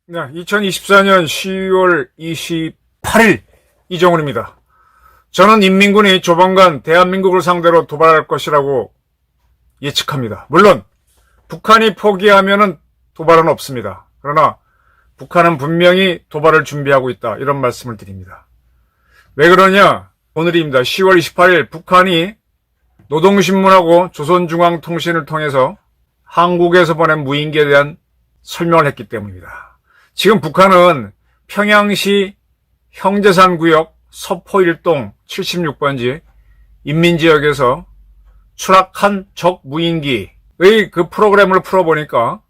네, 2024년 10월 28일 이정훈입니다. 저는 인민군이 조만간 대한민국을 상대로 도발할 것이라고 예측합니다. 물론 북한이 포기하면은 도발은 없습니다. 그러나 북한은 분명히 도발을 준비하고 있다, 이런 말씀을 드립니다. 왜 그러냐? 오늘입니다. 10월 28일 북한이 노동신문하고 조선중앙통신을 통해서 한국에서 보낸 무인기에 대한 설명을 했기 때문입니다. 지금 북한은 평양시 형제산구역 서포일동 76번지 인민지역에서 추락한 적 무인기의 그 프로그램을 풀어보니까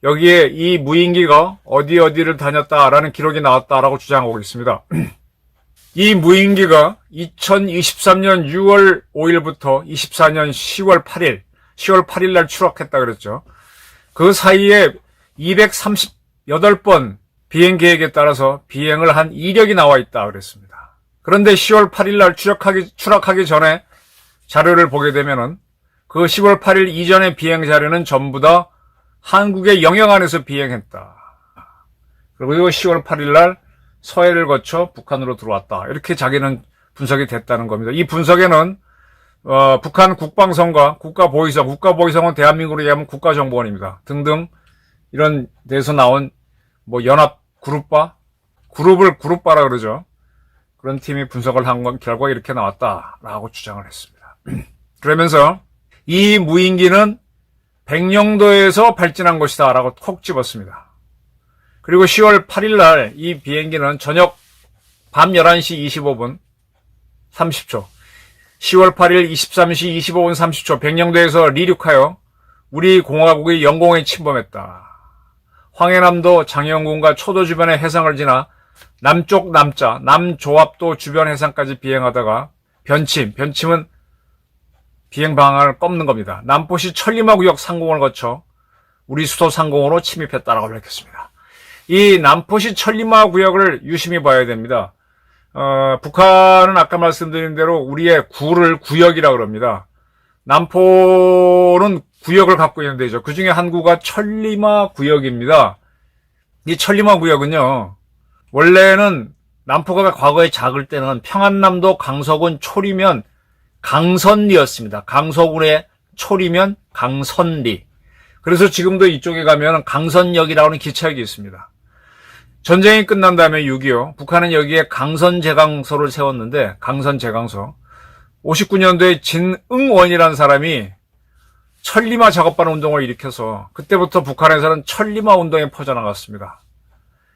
여기에 이 무인기가 어디를 다녔다라는 기록이 나왔다라고 주장하고 있습니다. 이 무인기가 2023년 6월 5일부터 24년 10월 8일 날 추락했다 그랬죠. 그 사이에 238번 비행 계획에 따라서 비행을 한 이력이 나와 있다 그랬습니다. 그런데 10월 8일 날 추락하기 전에 자료를 보게 되면은 그 10월 8일 이전의 비행 자료는 전부 다 한국의 영역 안에서 비행했다. 그리고 10월 8일 날 서해를 거쳐 북한으로 들어왔다. 이렇게 자기는 분석이 됐다는 겁니다. 이 분석에는 북한 국방성과 국가보위성은 대한민국으로 얘기하면 국가정보원입니다. 등등 이런 데서 나온 연합 그룹을 그룹바라 그러죠. 그런 팀이 분석을 한 결과 이렇게 나왔다라고 주장을 했습니다. 그러면서 이 무인기는 백령도에서 발진한 것이다 라고 콕 집었습니다. 그리고 10월 8일 날 이 비행기는 저녁 밤 11시 25분 30초 10월 8일 23시 25분 30초 백령도에서 리륙하여 우리 공화국의 영공에 침범했다. 황해남도 장영군과 초도 주변의 해상을 지나 남쪽 남조합도 주변 해상까지 비행하다가 변침은 비행 방향을 꺾는 겁니다. 남포시 천리마구역 상공을 거쳐 우리 수도 상공으로 침입했다라고 밝혔습니다. 이 남포시 천리마구역을 유심히 봐야 됩니다. 북한은 아까 말씀드린 대로 우리의 구를 구역이라고 그럽니다. 남포는 구역을 갖고 있는 데죠. 그 중에 한 구가 천리마 구역입니다. 이 천리마 구역은요, 원래는 남포가 과거에 작을 때는 평안남도 강서군 초리면 강선리였습니다. 강서군의 초리면 강선리. 그래서 지금도 이쪽에 가면 강선역이라고 하는 기차역이 있습니다. 전쟁이 끝난 다음에 6.25 북한은 여기에 강선제강소를 세웠는데, 강선제강소 59년도에 진응원이라는 사람이 천리마 작업반 운동을 일으켜서 그때부터 북한에서는 천리마 운동에 퍼져나갔습니다.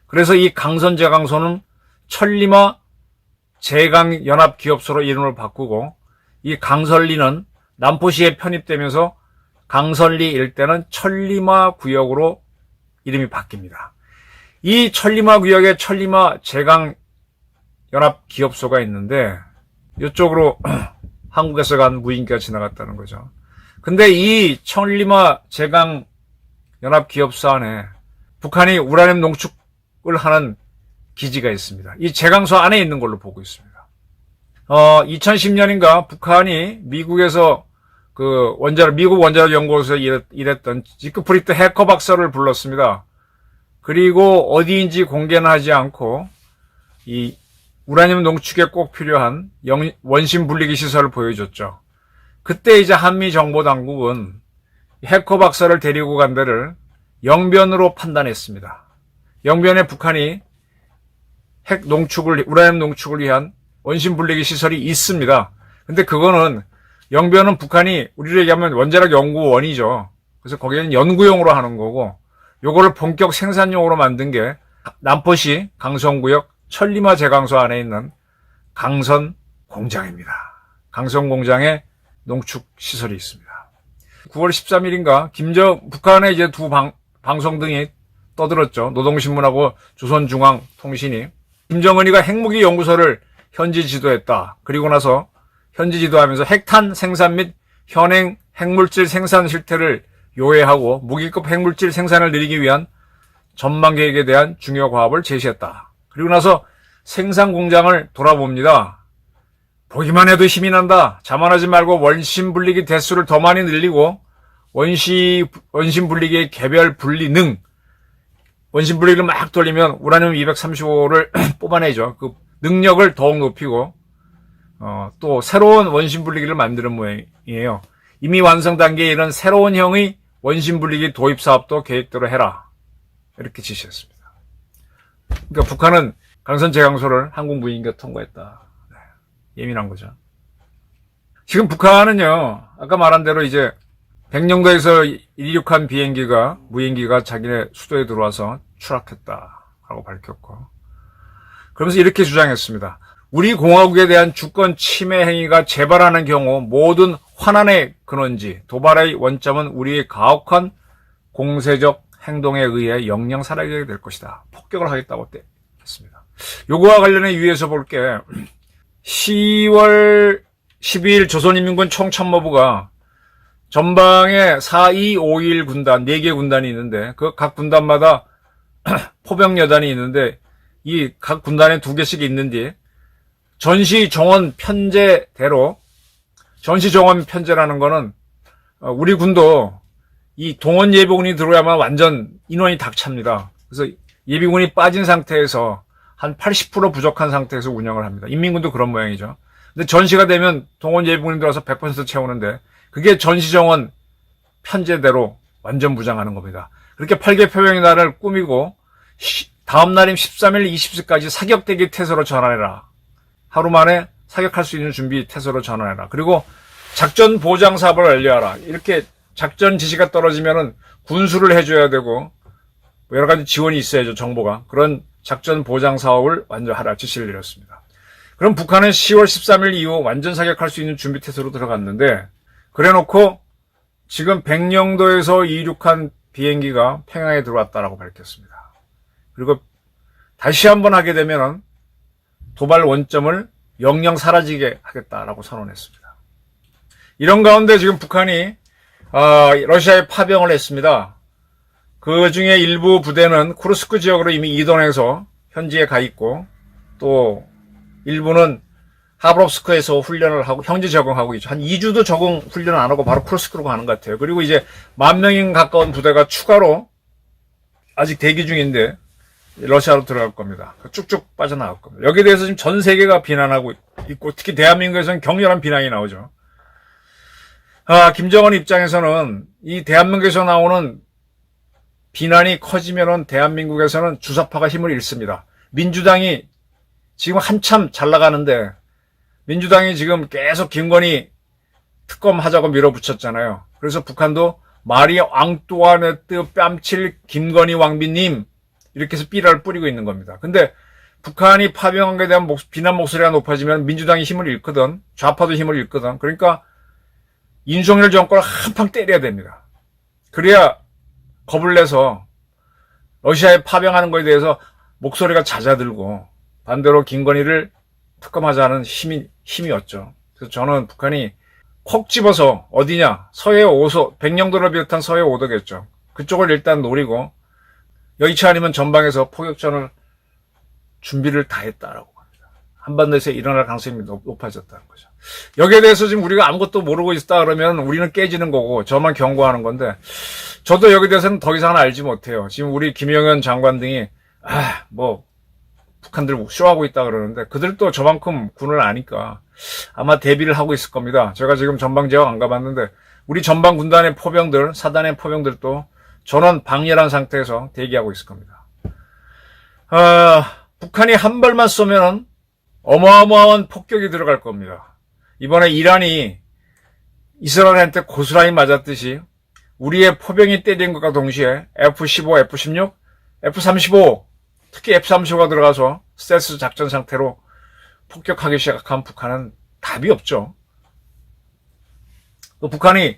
그래서 이 강선제강소는 천리마 제강연합기업소로 이름을 바꾸고 이 강선리는 남포시에 편입되면서 강선리 일대는 천리마 구역으로 이름이 바뀝니다. 이 천리마 구역에 천리마 제강연합기업소가 있는데 이쪽으로 한국에서 간 무인기가 지나갔다는 거죠. 근데 이 천리마 제강연합기업소 안에 북한이 우라늄 농축을 하는 기지가 있습니다. 이 제강소 안에 있는 걸로 보고 있습니다. 2010년인가 북한이 미국에서 미국 원자력 연구소에서 일했던 지크프리트 해커 박사를 불렀습니다. 그리고 어디인지 공개는 하지 않고 이 우라늄 농축에 꼭 필요한 원심 분리기 시설을 보여줬죠. 그때 이제 한미 정보 당국은 해커 박사를 데리고 간 데를 영변으로 판단했습니다. 영변에 북한이 우라늄 농축을 위한 원심 분리기 시설이 있습니다. 근데 그거는 영변은 북한이 우리로 얘기하면 원자력 연구원이죠. 그래서 거기는 연구용으로 하는 거고, 요거를 본격 생산용으로 만든 게 남포시 강성구역 천리마 제강소 안에 있는 강선 공장입니다. 강선 공장에 농축 시설이 있습니다. 9월 13일인가 북한의 이제 두 방송 등이 떠들었죠. 노동신문하고 조선중앙통신이 김정은이가 핵무기 연구소를 현지 지도했다. 그리고 나서 현지 지도하면서 핵탄 생산 및 현행 핵물질 생산 실태를 요해하고 무기급 핵물질 생산을 늘리기 위한 전망 계획에 대한 중요 과업을 제시했다. 그리고 나서 생산 공장을 돌아봅니다. 보기만 해도 힘이 난다. 자만하지 말고 원심 분리기 대수를 더 많이 늘리고 원심 분리기의 개별 분리 능, 원심 분리기를 막 돌리면 우라늄 235를 뽑아내죠. 그 능력을 더욱 높이고 또 새로운 원심 분리기를 만드는 모양이에요. 이미 완성 단계에 이른 새로운 형의 원심 분리기 도입 사업도 계획대로 해라. 이렇게 지시했습니다. 그러니까 북한은 강선 재강소를 한국 무인기가 통과했다. 네, 예민한 거죠. 지금 북한은요, 아까 말한 대로 이제 백령도에서 이륙한 비행기가, 무인기가 자기네 수도에 들어와서 추락했다라고 밝혔고, 그러면서 이렇게 주장했습니다. 우리 공화국에 대한 주권 침해 행위가 재발하는 경우 모든 환난의 근원지, 도발의 원점은 우리의 가혹한 공세적 행동에 의해 영영 사라지게 될 것이다. 폭격을 하겠다고 했습니다. 요거와 관련해 유의해서 볼게. 10월 12일 조선인민군 총참모부가 전방에 4251 군단, 4개 군단이 있는데 그 각 군단마다 포병여단이 있는데 이 각 군단에 2개씩 있는데 전시 정원 편제대로, 전시 정원 편제라는 거는 우리 군도 이 동원 예비군이 들어야만 완전 인원이 닥찹니다. 그래서 예비군이 빠진 상태에서 한 80% 부족한 상태에서 운영을 합니다. 인민군도 그런 모양이죠. 근데 전시가 되면 동원 예비군이 들어와서 100% 채우는데 그게 전시 정원 편제대로 완전 무장하는 겁니다. 그렇게 8개 표병의 날을 꾸미고 다음 날인 13일 20시까지 사격대기 태세로 전환해라. 하루 만에 사격할 수 있는 준비 태세로 전환해라. 그리고 작전 보장 사업을 완료하라. 이렇게 작전 지시가 떨어지면은 군수를 해줘야 되고 여러 가지 지원이 있어야죠. 정보가. 그런 작전 보장 사업을 완전 하라 지시를 내렸습니다. 그럼 북한은 10월 13일 이후 완전 사격할 수 있는 준비 태세로 들어갔는데 그래놓고 지금 백령도에서 이륙한 비행기가 평양에 들어왔다라고 밝혔습니다. 그리고 다시 한번 하게 되면은 도발 원점을 영영 사라지게 하겠다라고 선언했습니다. 이런 가운데 지금 북한이 러시아에 파병을 했습니다. 그 중에 일부 부대는 쿠르스크 지역으로 이미 이동해서 현지에 가 있고 또 일부는 하브롭스크에서 훈련을 하고 현지 적응하고 있죠. 한 2주도 적응 훈련을 안 하고 바로 쿠르스크로 가는 것 같아요. 그리고 이제 10,000명 가까운 부대가 추가로 아직 대기 중인데 러시아로 들어갈 겁니다. 쭉쭉 빠져나갈 겁니다. 여기에 대해서 지금 전 세계가 비난하고 있고 특히 대한민국에서는 격렬한 비난이 나오죠. 김정은 입장에서는 이 대한민국에서 나오는 비난이 커지면은 대한민국에서는 주사파가 힘을 잃습니다. 민주당이 지금 한참 잘 나가는데 민주당이 지금 계속 김건희 특검 하자고 밀어붙였잖아요. 그래서 북한도 마리 앙뚜아네트 뺨칠 김건희 왕비님 이렇게 해서 삐라를 뿌리고 있는 겁니다. 근데 북한이 파병한 것에 대한 비난 목소리가 높아지면 민주당이 힘을 잃거든, 좌파도 힘을 잃거든. 그러니까 윤석열 정권을 한방 때려야 됩니다. 그래야 겁을 내서 러시아에 파병하는 것에 대해서 목소리가 잦아들고 반대로 김건희를 특검하자는 힘이었죠. 그래서 저는 북한이 콕 집어서 어디냐, 서해 5소, 백령도를 비롯한 서해 5도겠죠. 그쪽을 일단 노리고 여의치 않으면 전방에서 포격전을 준비를 다 했다라고 합니다. 한반도에서 일어날 가능성이 높아졌다는 거죠. 여기에 대해서 지금 우리가 아무것도 모르고 있다 그러면 우리는 깨지는 거고 저만 경고하는 건데 저도 여기에 대해서는 더 이상은 알지 못해요. 지금 우리 김영현 장관 등이 북한들 쇼하고 있다 그러는데 그들도 저만큼 군을 아니까 아마 대비를 하고 있을 겁니다. 제가 지금 전방 지역 안 가봤는데 우리 전방 군단의 포병들, 사단의 포병들도 전원 방열한 상태에서 대기하고 있을 겁니다. 북한이 한 발만 쏘면 어마어마한 폭격이 들어갈 겁니다. 이번에 이란이 이스라엘한테 고스란히 맞았듯이 우리의 포병이 때린 것과 동시에 F-15, F-16, F-35, 특히 F-35가 들어가서 스텔스 작전 상태로 폭격하기 시작한 북한은 답이 없죠. 북한이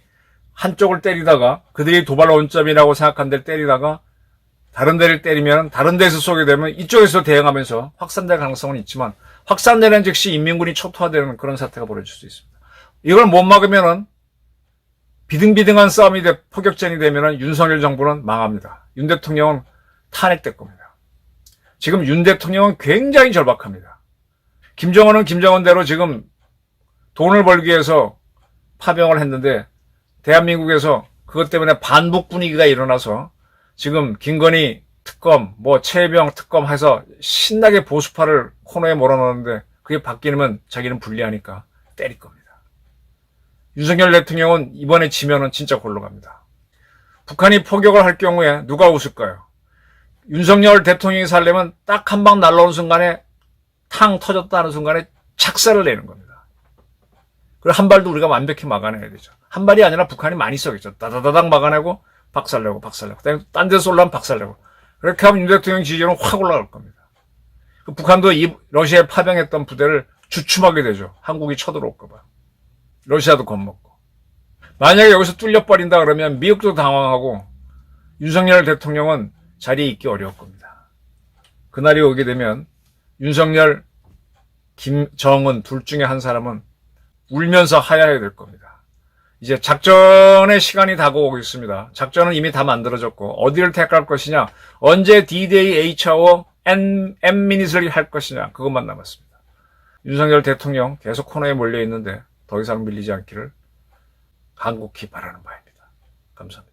한쪽을 때리다가 그들이 도발 원점이라고 생각한 데를 때리다가 다른 데를 때리면 다른 데에서 쏘게 되면 이쪽에서 대응하면서 확산될 가능성은 있지만 확산되는 즉시 인민군이 초토화되는 그런 사태가 벌어질 수 있습니다. 이걸 못 막으면은 비등비등한 싸움이 포격전이 되면은 윤석열 정부는 망합니다. 윤 대통령은 탄핵될 겁니다. 지금 윤 대통령은 굉장히 절박합니다. 김정은은 김정은대로 지금 돈을 벌기 위해서 파병을 했는데 대한민국에서 그것 때문에 반북 분위기가 일어나서 지금 김건희 특검, 최혜병 특검 해서 신나게 보수파를 코너에 몰아넣는데 그게 바뀌면 자기는 불리하니까 때릴 겁니다. 윤석열 대통령은 이번에 지면은 진짜 골로 갑니다. 북한이 포격을 할 경우에 누가 웃을까요? 윤석열 대통령이 살려면 딱 한 방 날라오는 순간에 탕 터졌다는 순간에 착사를 내는 겁니다. 그리고 한 발도 우리가 완벽히 막아내야 되죠. 한 발이 아니라 북한이 많이 쏘겠죠. 다다다닥 막아내고 박살내고. 딴 데 쏠려면 박살내고. 그렇게 하면 윤 대통령 지지율은 확 올라갈 겁니다. 북한도 이 러시아에 파병했던 부대를 주춤하게 되죠. 한국이 쳐들어올까 봐. 러시아도 겁먹고. 만약에 여기서 뚫려버린다 그러면 미국도 당황하고 윤석열 대통령은 자리에 있기 어려울 겁니다. 그날이 오게 되면 윤석열, 김정은 둘 중에 한 사람은 울면서 하야해야 될 겁니다. 이제 작전의 시간이 다가오고 있습니다. 작전은 이미 다 만들어졌고 어디를 택할 것이냐, 언제 D-Day, H-Hour, M-Minutes를 할 것이냐, 그것만 남았습니다. 윤석열 대통령 계속 코너에 몰려 있는데 더 이상 밀리지 않기를 간곡히 바라는 바입니다. 감사합니다.